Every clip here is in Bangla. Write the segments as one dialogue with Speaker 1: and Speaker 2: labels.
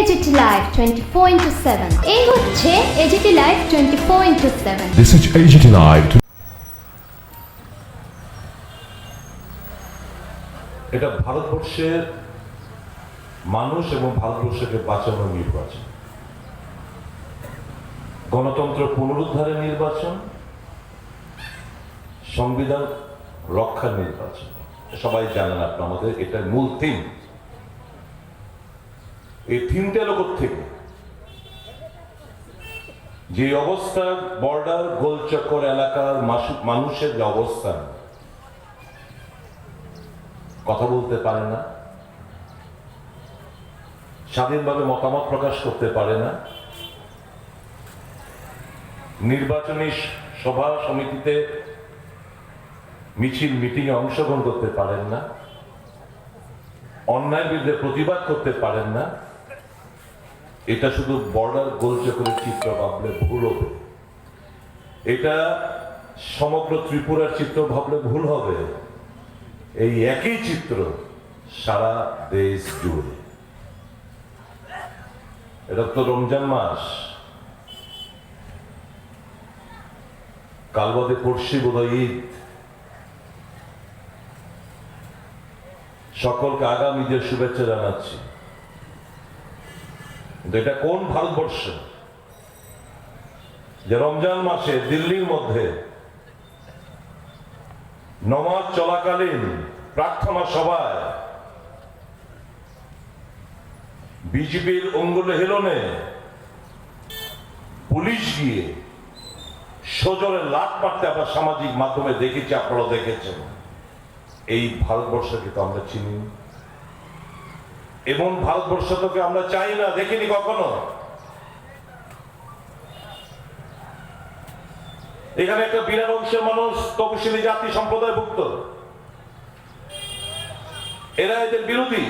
Speaker 1: AGT Live 24/7 এই হচ্ছে AGT Live 24/7
Speaker 2: This is AGT Live.
Speaker 3: এটা ভারতবর্ষের মানুষ এবং ভারতবর্ষকে বাঁচানোর নির্বাচন, গণতন্ত্র পুনরুদ্ধারের নির্বাচন, সংবিধান রক্ষার নির্বাচন। সবাই জানেন আপনার আমাদের এটা মূল থিম। এই থিমটা লোক থেকে যে অবস্থা, বর্ডার গোলচক্কর এলাকার মানুষের যে অবস্থান, কথা বলতে পারে না, স্বাধীনভাবে মতামত প্রকাশ করতে পারে না, নির্বাচনী সভা সমিতিতে মিছিল মিটিংয়ে অংশগ্রহণ করতে পারেন না, অন্যায়ের বিরুদ্ধে প্রতিবাদ করতে পারেন না। এটা শুধু বর্ডার গোলচক্করের চিত্র ভাবলে ভুল হবে, এটা সমগ্র ত্রিপুরার চিত্র ভাবলে ভুল হবে। এই একই চিত্র সারা দেশ জুড়ে। এটা তো রমজান মাস, কাল বাদে পড়শি বোধহয় ঈদ। সকলকে আগাম ঈদের শুভেচ্ছা জানাচ্ছি। কিন্তু এটা কোন ভারতবর্ষ যে রমজান মাসে দিল্লির মধ্যে নমাজ চলাকালীন প্রার্থনা সভায় বিজেপির অঙ্গুলে হেলনে পুলিশ গিয়ে সজোরে লাট মারতে আমরা সামাজিক মাধ্যমে দেখেছি, আপনারা দেখেছেন। এই ভারতবর্ষকে তো আমরা চিনি এবং ভারতবর্ষকে আমরা চাই না, দেখিনি কখনো। এখানে একটা বিরাট অংশের মানুষ তপশিলি জাতি সম্প্রদায়ভুক্ত, এরা এদের বিরোধী।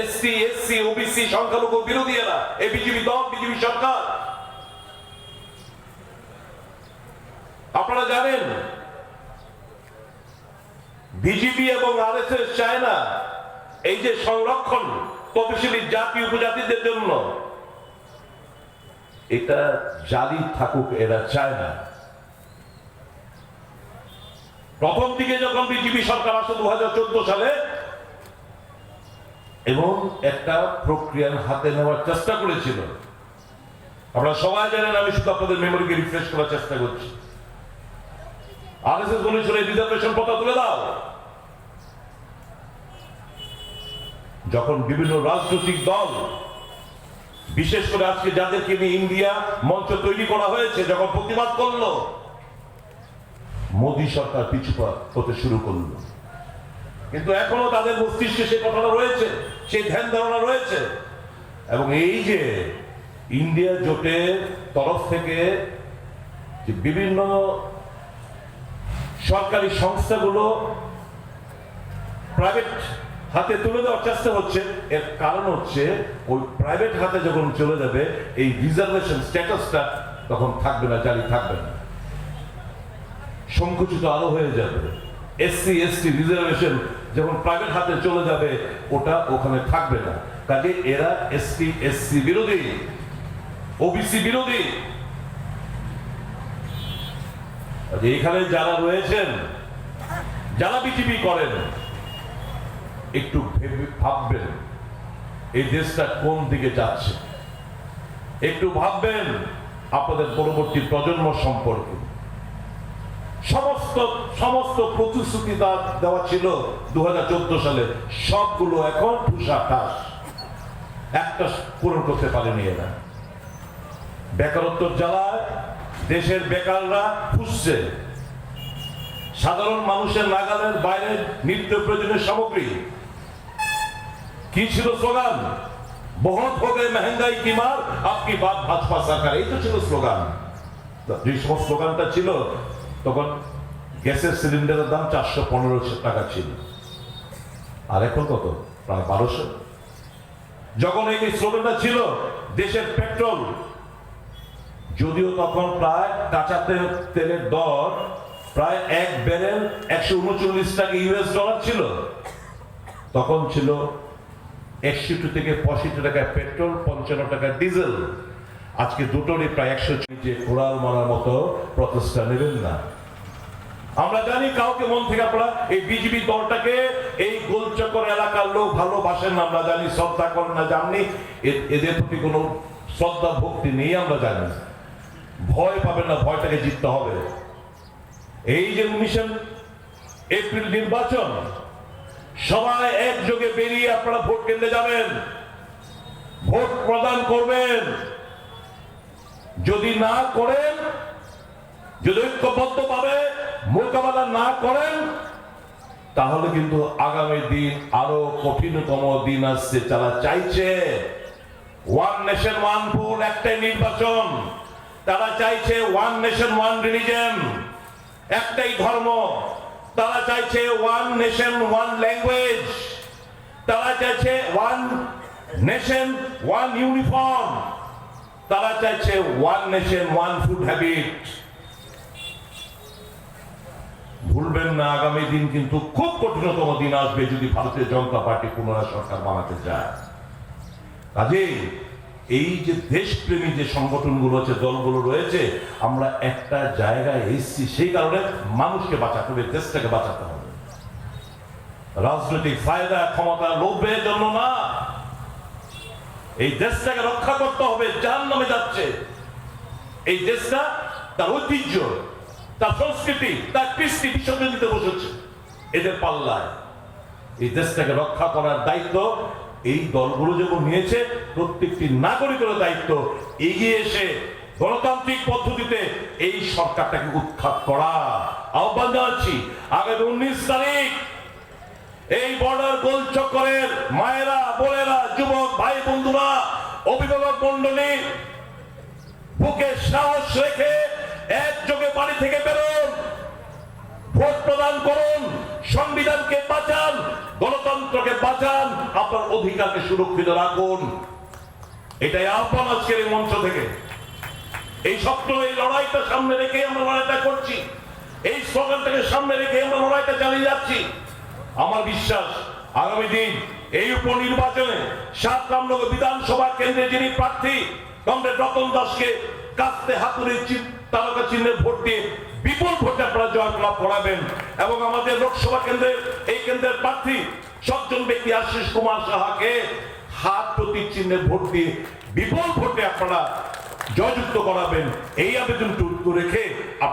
Speaker 3: এসসি এসসি ওবিসি সংখ্যালঘু বিরোধী এরা, এই বিজেপি দল, বিজেপি সরকার। আপনারা জানেন বিজেপি এবং আরএসএস চায় না এই যে সংরক্ষণ তপশিলি জাতি উপজাতিদের জন্য, এটা জারি থাকুক, এরা চায় না। প্রথম দিকে যখন বিজেপি সরকার আসে 2014 সালে এবং একটা প্রক্রিয়ার হাতে নেওয়ার চেষ্টা করেছিল, আপনারা সবাই জানেন, আমি শুধু আপনাদের মেমোরিকে রিফ্রেশ করার চেষ্টা করছি। আরএসএস বলেছিল এই রিজার্ভেশন প্রথা তুলে দাও। যখন বিভিন্ন রাজনৈতিক দল, বিশেষ করে আজকে যাদেরকে নিয়ে ইন্ডিয়া মঞ্চ তৈরি করা হয়েছে, যখন প্রতিবাদ করলো, মোদী সরকার পিছু হতে শুরু করলো। কিন্তু এখনো তাদের মস্তিষ্কে সেই কথাটা রয়েছে, সেই ধ্যান ধারণা রয়েছে। এবং এই যে ইন্ডিয়া জোটের তরফ থেকে যে বিভিন্ন সরকারি সংস্থাগুলো প্রাইভেট হাতে তুলে দেওয়ার চেষ্টা হচ্ছে, এর কারণ হচ্ছে ওই প্রাইভেট হাতে যখন চলে যাবে এই রিজার্ভেশন স্ট্যাটাসটা তখন থাকবে না, জারি থাকবে না, সংকুচিত আরো হয়ে যাবে। এসসি এসটি রিজার্ভেশন যখন প্রাইভেট হাতে চলে যাবে ওটা ওখানে থাকবে না। কাজে এরা এসটি এসসি বিরোধী, ওবিসি বিরোধী। এখানে যারা রয়েছেন, যারা বিজেপি করেন, একটু ভাববেন এই দেশটা কোন দিকে যাচ্ছে, একটু ভাববেন আপনাদের পরবর্তী প্রজন্ম সম্পর্কে। সমস্ত প্রতিশ্রুতি দেওয়া ছিল 2014 সালে, সবগুলো এখন ঠুসাঠাস, একটা পূরণ করতে পারেনি এরা। বেকারত্বের জ্বালায় দেশের বেকাররা ফুসছে, সাধারণ মানুষের নাগালের বাইরে নিত্য প্রয়োজনীয় সামগ্রী। কি ছিল স্লোগান? বহুত হো গয়ে মহঙ্গাই কি মার, আপকি বাত ভাজপা সরকার, এই তো ছিল স্লোগান। যে সমস্ত স্লোগানটা ছিল তখন গ্যাসের সিলিন্ডারের দাম 415 টাকা ছিল, আর এখন কত? প্রায় 1200। যখন এই স্লোগানটা ছিল, দেশের পেট্রোল, যদিও তখন প্রায় কাঁচা তেলের দর প্রায় এক ব্যারেল 139 টাকা ইউএস ডলার ছিল, তখন ছিল 61 থেকে 65 টাকা পেট্রোল, 55 টাকা ডিজেল। আজকে দুটোরই প্রায় 100 যে কোড়াল মারার মতো প্রচেষ্টা নেবেন না। আমরা জানি কাউকে মন থেকে আপনারা এই বিজেপি দলটাকে, এই গোলচক্কর এলাকার লোক ভালোবাসেন না, আমরা জানি, শ্রদ্ধা করেন না, জানি এদের প্রতি কোনো শ্রদ্ধা ভক্তি নেই, আমরা জানি। ভয় পাবেন না, ভয়টাকে জিততে হবে। এই যে 19 এপ্রিল নির্বাচন, সবাই একযোগে বেরিয়ে আপনারা ভোট কেন্দ্রে যাবেন, ভোট প্রদান করবেন। যদি না করেন, যদি ঐক্যবদ্ধ ভাবে মোকাবেলা না করেন, তাহলে কিন্তু আগামী দিন আরো কঠিনতম দিন আসছে। যারা চাইছে ওয়ান নেশন ওয়ান ভোট, একটাই নির্বাচন, তারা চাইছে ওয়ান নেশন ওয়ান রিলিজন, একটাই ধর্ম, তারা চাইছে ওয়ান নেশন ওয়ান ল্যাঙ্গুয়েজ, তারা চাইছে ওয়ান নেশন ওয়ান ইউনিফর্ম, তারা চাইছে one nation one food habit. ভুলবেন না, আগামী দিন কিন্তু খুব কঠিনতম দিন আসবে যদি ভারতীয় জনতা পার্টি পুনরায় সরকার বানাতে যায়। কাজেই এই যে দেশপ্রেমী যে সংগঠনগুলো আছে, দলগুলো রয়েছে, আমরা একটা জায়গায় এসেছি, সেই কারণে মানুষকে বাঁচাতে হবে, দেশটাকে বাঁচাতে হবে। রাজনৈতিক ফায়দা, ক্ষমতা, লোভের জন্য না, এই দেশটাকে রক্ষা করতে হবে। জাহান্নামে যাচ্ছে এই দেশটা, তার ঐতিহ্য, তার সংস্কৃতি, তার কৃষ্টি বিসর্জন দিতে বসেছে এদের পাল্লায়। এই দেশটাকে রক্ষা করার দায়িত্ব এই দলগুলো যেমন নিয়েছে, প্রত্যেকটি নাগরিকের দায়িত্ব এগিয়ে এসে গণতান্ত্রিক পদ্ধতিতে এই সরকারটাকে উৎখাত করা। আহ্বান জানাচ্ছি, আগামী 19 তারিখ এই বর্ডার গোল চক্করের মায়েরা, বোনেরা, যুবক ভাই বন্ধুরা, অভিভাবক মন্ডলী, বুকে সাহস রেখে একযোগে বাড়ি থেকে বেরোন, ভোট প্রদান করুন, সংবিধানকে বাঁচান, গণতন্ত্রকে বাঁচান, আপনার অধিকারকে সুরক্ষিত রাখুন। এটাই আহ্বান আজকের এই মঞ্চ থেকে। এই স্বপ্ন, এই লড়াইটা সামনে রেখে আমরা লড়াইটা করছি, এই স্লোগানটাকে সামনে রেখে আমরা লড়াইটা চালিয়ে যাচ্ছি। আমার বিশ্বাস আগামী দিন এই উপনির্বাচনে 7 রামনগর বিধানসভা কেন্দ্রে যিনি প্রার্থী কমরেড রতন দাসকে কাস্তে হাতুড়ির তারকা চিহ্নের ভোট দিয়ে বিপুল ভোটে আপনারা জয়লাভ করাবেন, এবং আমাদের লোকসভা কেন্দ্রের এই কেন্দ্রের প্রার্থী সজ্জন ব্যক্তি আশিস কুমার সাহাকে হাত প্রতীক চিহ্নের ভোট দিয়ে বিপুল ভোটে আপনারা জয়যুক্ত করাবেন। এই আবেদনটুকু রেখে